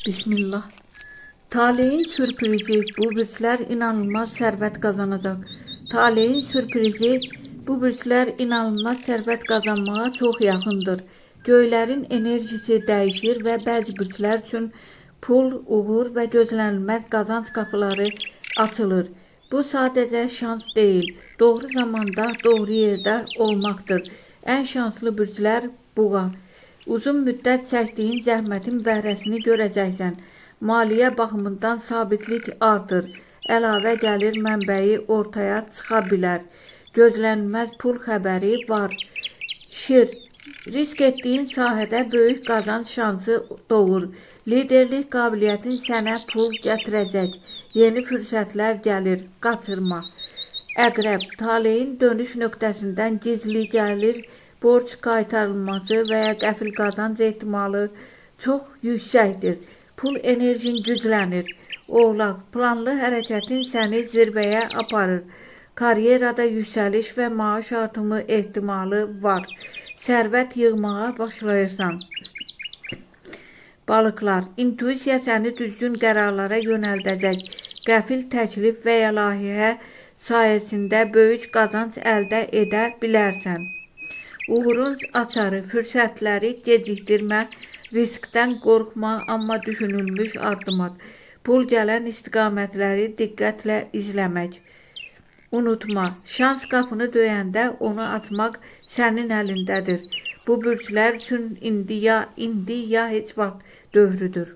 Bismillah. Taleyin sürprizi, bu bürslər inanılmaz sərvət qazanacaq. Taleyin sürprizi, bu bürslər inanılmaz sərvət qazanmağa çox yaxındır. Göylərin enerjisi dəyişir və bəzi bürslər üçün pul, uğur və gözlənilməz qazanc qapıları açılır. Bu sadəcə şans deyil, doğru zamanda, doğru yerdə olmaqdır. Ən şanslı bürslər buğa. Uzun müddət çəkdiyin zəhmətin bəhrəsini görəcəksən. Maliyyə baxımından sabitlik artır. Əlavə gəlir mənbəyi ortaya çıxa bilər. Gözlənilməz pul xəbəri var. Şir. Risk etdiyin sahədə böyük qazanc şansı doğur. Liderlik qabiliyyətin sənə pul gətirəcək. Yeni fürsətlər gəlir. Qaçırma. Əqrəb. Taleyin dönüş nöqtəsindən gizli gəlir. Borc qaytarılması və ya qəfil qazanc ehtimalı çox yüksəkdir. Pul enerjin güclənir. Oğlaq, planlı hərəkətin səni zirvəyə aparır. Karyerada yüksəliş və maaş artımı ehtimalı var. Sərvət yığmağa başlayırsan. Balıqlar, intuisiya səni düzgün qərarlara yönəldəcək. Qəfil təklif və ya layihə sayəsində böyük qazanc əldə edə bilərsən. Uğurun açarı, fürsətləri gecikdirmə, riskdən qorxma, amma düşünülmüş addım at. Pul gələn istiqamətləri diqqətlə izləmək. Unutma, şans qapını döyəndə onu açmaq sənin əlindədir. Bu bürslər üçün indi ya heç vaxt dövrüdür.